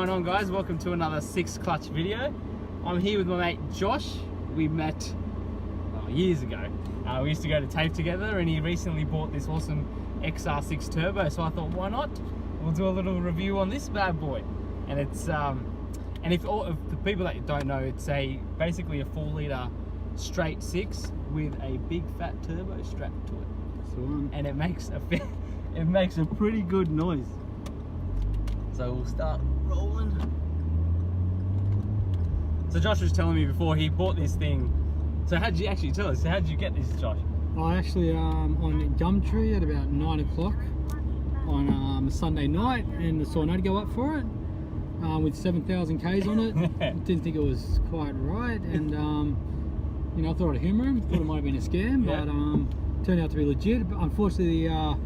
going on, guys? Welcome to another 6 Clutch video. I'm here with my mate Josh. We met years ago. We used to go to TAFE together, and he recently bought this awesome XR6 turbo, so I thought, why not? We'll do a little review on this bad boy. And it's and if the people that don't know, it's basically a 4-litre straight 6 with a big fat turbo strapped to it. And it makes a pretty good noise. So we'll start rolling. So Josh was telling me before he bought this thing. So how'd you actually tell us? So how'd you get this, Josh? I actually on Gumtree at about 9 o'clock on a Sunday night, and saw an ad go up for it with 7,000 Ks on it. Didn't think it was quite right, and you know, I thought I'd humour him. Thought it might have been a scam, yeah. But turned out to be legit. But unfortunately, the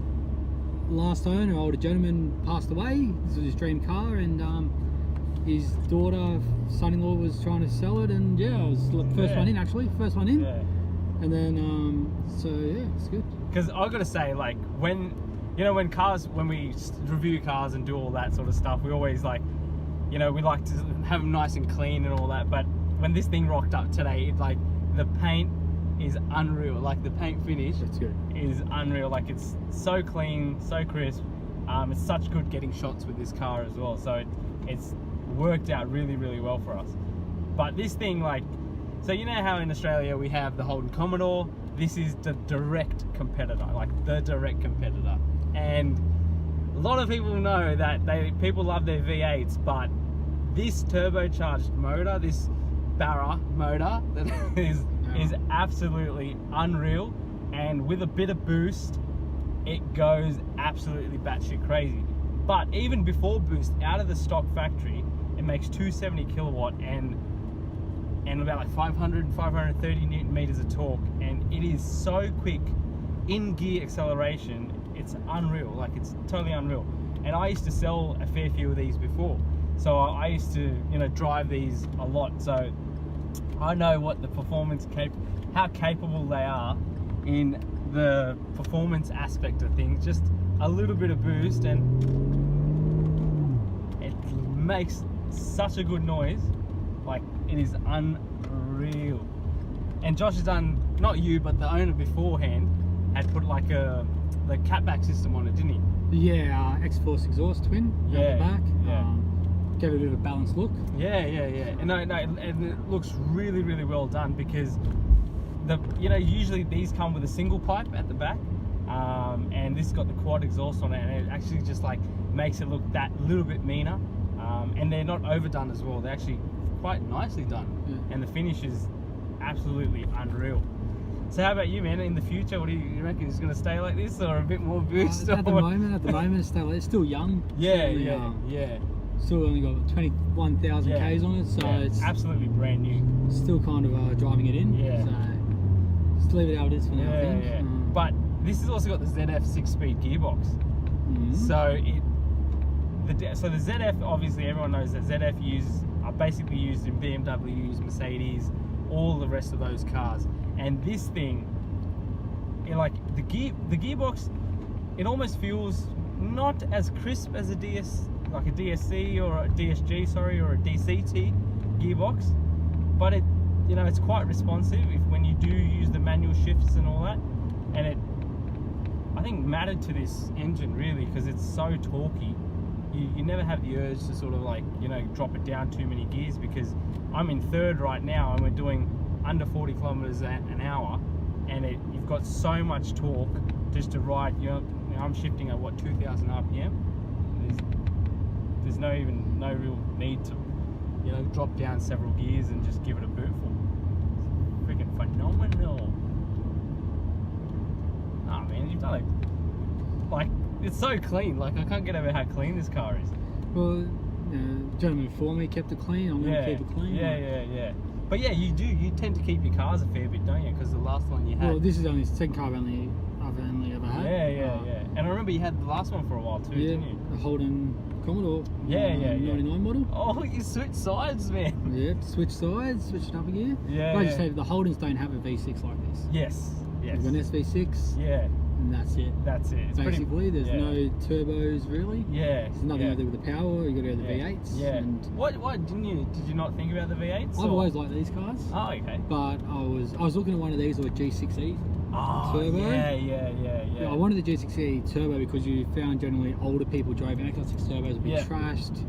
last owner, older gentleman, passed away. This was his dream car, and his daughter, son-in-law, was trying to sell it, and yeah, I was the first one in, actually, first one in. Yeah. And then so yeah, it's good. Because I've got to say, like, when we review cars and do all that sort of stuff, we always we like to have them nice and clean and all that. But when this thing rocked up today, the paint is unreal. Like, the paint finish is unreal. Like, it's so clean, so crisp. It's such good getting shots with this car as well. So it's worked out really, really well for us. But this thing, so you know how in Australia we have the Holden Commodore? This is the direct competitor, the direct competitor. And a lot of people know that people love their V8s, but this turbocharged motor, this Barra motor, that is absolutely unreal. And with a bit of boost, it goes absolutely batshit crazy. But even before boost, out of the stock factory, it makes 270 kilowatt and about 530 newton meters of torque, and it is so quick in gear acceleration. It's unreal. It's totally unreal. And I used to sell a fair few of these before, so I used to drive these a lot, so I know what the performance how capable they are in the performance aspect of things. Just a little bit of boost and it makes such a good noise. It is unreal. And Josh has done, not you, but the owner beforehand had put the catback system on it, didn't he? Yeah, X4 exhaust twin at the back. Yeah. Gave it a bit of a balanced look. Yeah. And and it looks really, really well done, because usually these come with a single pipe at the back, and this got the quad exhaust on it, and it actually just makes it look that little bit meaner. And they're not overdone as well. They're actually quite nicely done, and the finish is absolutely unreal. So how about you, man? In the future, what do you reckon? Is it going to stay like this, or a bit more boost? At the moment, it's still young. Yeah. Still only got 21,000 Ks on it, so it's absolutely brand new. Still kind of driving it in. Yeah. So just leave it how it is for now. I think. Yeah. But this has also got the ZF 6-speed gearbox. So the ZF, obviously everyone knows that ZF are basically used in BMWs, Mercedes, all the rest of those cars. And this thing, the gearbox, it almost feels not as crisp as a DSC or a DSG, or a DCT gearbox, but it's quite responsive when you do use the manual shifts and all that. And it, I think, mattered to this engine really, because it's so torquey. You never have the urge to sort of drop it down too many gears, because I'm in third right now and we're doing under 40 kilometers an hour, and you've got so much torque just to ride. I'm shifting at 2,000 RPM. There's no real need to drop down several gears and just give it a bootful. It's freaking phenomenal. Oh man, you've done it. It's so clean. I can't get over how clean this car is. Well, gentleman before me kept it clean. I'm gonna keep it clean. Yeah. But yeah, you tend to keep your cars a fair bit, don't you? Because the last one you had. Well, this is only the second car I've only ever had. Yeah. And I remember you had the last one for a while too, didn't you? The Holden Commodore. 99 model. Oh, you switched sides, man. Yep, switched sides, switched up a gear. Yeah. But I just say the Holdens don't have a V6 like this. Yes. We've got an SV6. Yeah. and that's it. That's it. It's Basically, pretty, there's no turbos really. Yeah. There's nothing to do with the power. You got to go to the Yeah. V8s. Yeah. And What did you not think about the V8s? I've always liked these cars. Oh, okay. But I was looking at one of these or a G6E turbo. Yeah. I wanted the G6E turbo because you found generally older people driving XR6 turbos would be trashed,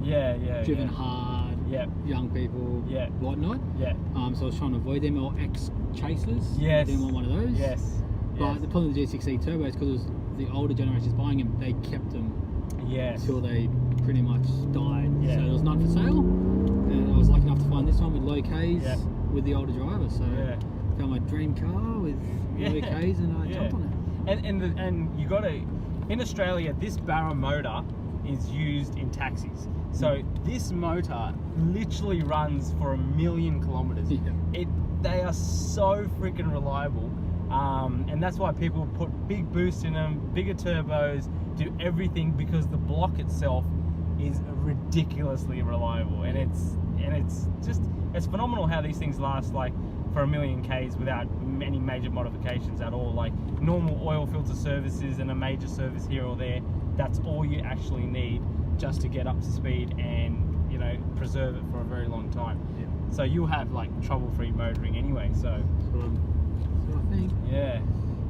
driven hard, young people, whatnot. Yeah. So I was trying to avoid them, or X-Chasers. Yes. I didn't want one of those. Yes. But the problem with the G6E turbo is because the older generations buying them, they kept them until they pretty much died. Yeah. So there was none for sale. And I was lucky enough to find this one with low Ks with the older driver. So found my dream car with low Ks and I jumped on it. And you got to, in Australia, this Barra motor is used in taxis. So this motor literally runs for 1,000,000 kilometers. They are so freaking reliable, and that's why people put big boosts in them, bigger turbos, do everything, because the block itself is ridiculously reliable, and it's phenomenal how these things last like for 1,000,000 Ks without any major modifications at all. Like normal oil filter services and a major service here or there, that's all you actually need just to get up to speed and, you know, preserve it for a very long time. So you'll have like trouble-free motoring anyway. So I think. Yeah.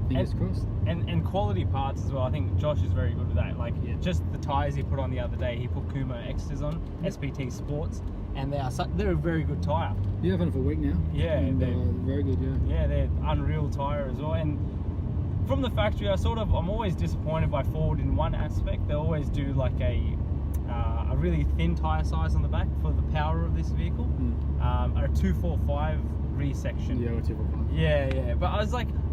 Fingers crossed. And quality parts as well. I think Josh is very good with that. Like just the tyres he put on the other day, he put Kuma Extras on, SPT Sports, and they're a very good tyre. Yeah, I've had it for a week now. Yeah, and, they're very good. Yeah, they're unreal tyre as well. And from the factory, I'm always disappointed by Ford in one aspect. They always do like a really thin tyre size on the back for the power of this vehicle. A 245 rear section. Yeah, or 245. Yeah. But I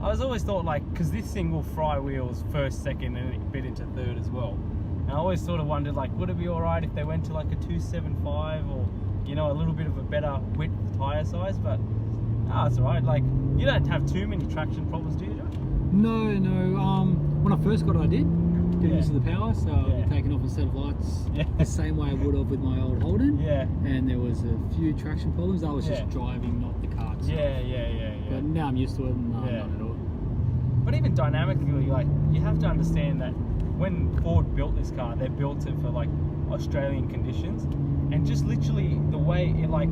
was always thought like, because this thing will fry wheels first, second, and a bit into third as well. And I always sort of wondered like, would it be alright if they went to like a 275 or, you know, a little bit of a better width tyre size? But no, it's alright. Like, you don't have too many traction problems, do you, Josh? No. When I first got it, I did. Didn't use the power, so I've taken off a set of lights the same way I would have with my old Holden. And there was a few traction problems. I was just driving, not the car itself. But now I'm used to it, and not at all. But even dynamically, like, you have to understand that when Ford built this car, they built it for like Australian conditions, and just literally the way it like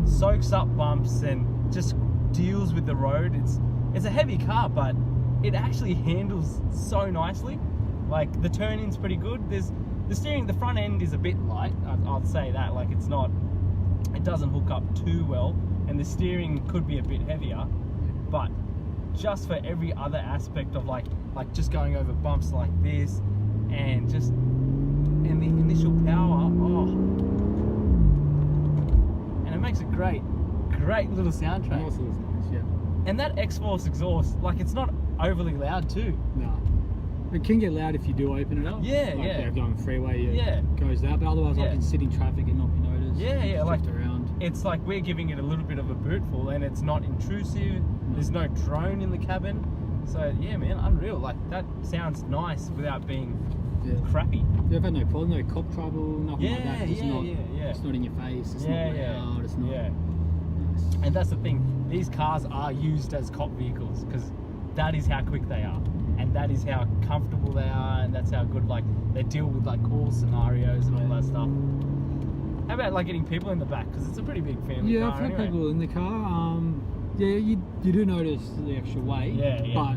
soaks up bumps and just deals with the road. It's a heavy car, but it actually handles so nicely. Like the turn-in's pretty good. There's the steering, the front end is a bit light. I'd say that. Like it doesn't hook up too well, and the steering could be a bit heavier. But just for every other aspect of like just going over bumps like this, and just and the initial power, and it makes a great little soundtrack. Also, it's nice, yeah. And that X-Force exhaust, like, it's not overly loud too. No. It can get loud if you do open it up. Like, going freeway, it goes loud, but otherwise I can sit in traffic and not be noticed. Like around. It's like we're giving it a little bit of a bootful, and it's not intrusive. There's no drone in the cabin, so yeah, man, unreal. Like that sounds nice without being crappy. Yeah, I've had no problem, no cop trouble, nothing like that. It's not in your face. It's not loud. It's not. Nice. And that's the thing. These cars are used as cop vehicles because that is how quick they are, and that is how comfortable they are, and that's how good like they deal with like all scenarios and all that stuff. How about like getting people in the back, because it's a pretty big family car. Yeah, I've had people in the car. You do notice the extra weight, but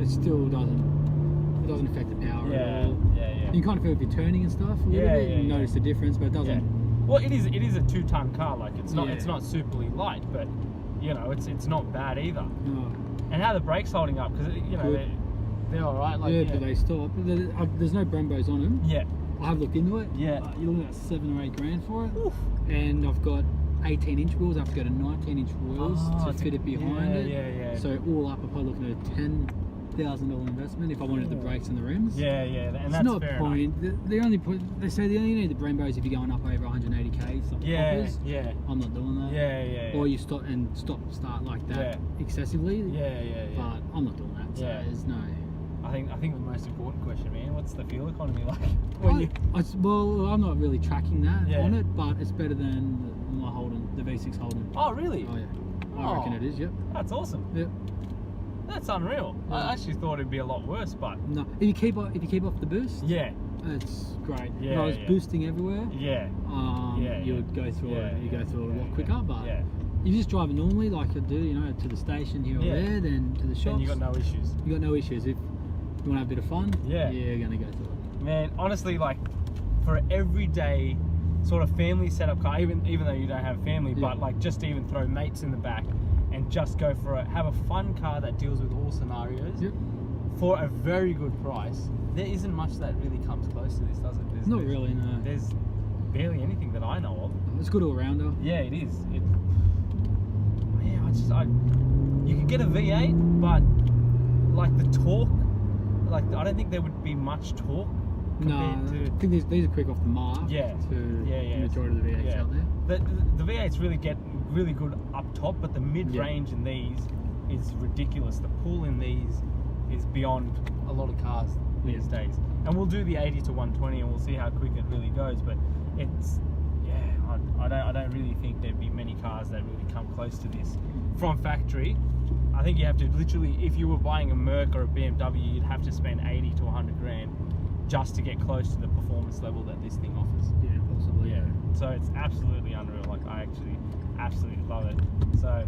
it still doesn't affect the power at all. You can kind of feel if you're turning and stuff a little bit, and notice the difference, but it doesn't. Well, it is a 2-ton car. Like it's not superly light, but you know it's not bad either. No. And how the brakes holding up, because you know they're all right. Like but they stop. There's no Brembos on them. Yeah. I have looked into it. Yeah. You're looking at $7 or $8 for it. Oof. And I've got 18-inch wheels. I have to go to 19-inch wheels to fit it behind it. Yeah. So all up, I'm probably looking at a $10,000 investment if I wanted the brakes and the rims. Yeah, and it's that's not fair point. The only point they say they only need the Brembos if you're going up over 180 k's. Yeah. I'm not doing that. Yeah. Or you start like that excessively. Yeah. But I'm not doing that. So there's no. I think the most important question, man, what's the fuel economy like? Well, I'm not really tracking that on it, but it's better than my Holden, the V6 Holden. Oh, really? Oh, yeah. I reckon it is, yep. That's awesome. Yep. That's unreal. Yeah. I actually thought it'd be a lot worse, but No, if you keep off the boost, yeah, it's great. Yeah, If I was yeah. boosting everywhere, yeah, yeah, you would go through yeah, it. You yeah, go through it a yeah, lot quicker. But yeah. if you just drive it normally, like I do, to the station here or Yeah. there, then to the shops, And you got no issues. you got no issues. If you want to have a bit of fun, Yeah. you're gonna go through it. Man, honestly, like for an everyday sort of family setup car, even though you don't have family, Yeah. but like just to even throw mates in the back and just go for have a fun car that deals with all scenarios Yep. for a very good price. There isn't much that really comes close to this, does it? Not really, no. There's barely anything that I know of. It's good all rounder. Yeah, it is. You could get a V8, but like the torque, like I don't think there would be much torque No, compared I think these are quick off the mark. Yeah. To Yeah. the majority of the V8s Yeah. out there. The V8s really get really good up top, but the mid-range in these is ridiculous. The pull in these is beyond a lot of cars these days. And we'll do the 80 to 120 and we'll see how quick it really goes, but it's, I don't really think there'd be many cars that really come close to this from factory. I think you have to literally, if you were buying a Merc or a BMW, you'd have to spend 80 to 100 grand just to get close to the performance level that this thing offers. Yeah, possibly. Yeah, so it's absolutely unreal. Like I actually absolutely love it. So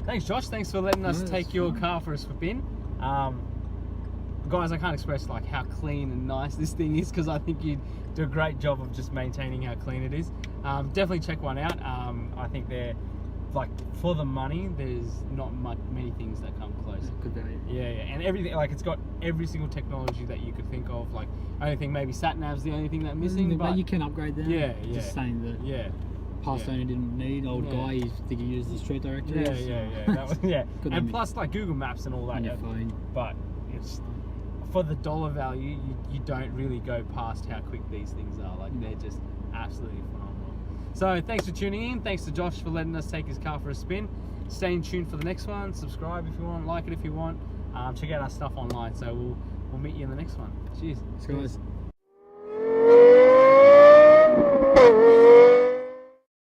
thanks, Josh. Thanks for letting us take your car for a spin. Guys, I can't express like how clean and nice this thing is because I think you do a great job of just maintaining how clean it is. Definitely check one out. I think they're like for the money. There's not many things that come close. Good value. Yeah, and everything, like it's got every single technology that you could think of. Like, only thing maybe sat nav's the only thing that's missing, but you can upgrade them. Yeah. Just saying that yeah, past owner didn't need. Old guy, you think he used the street directory. That was, yeah. Good And on plus, like Google Maps and all that. on your phone. But it's for the dollar value, you don't really go past how quick these things are. Like they're just absolutely phenomenal. So thanks for tuning in. Thanks to Josh for letting us take his car for a spin. Stay tuned for the next one. Subscribe if you want, like it if you want. Check out our stuff online. So we'll meet you in the next one. Cheers. Guys.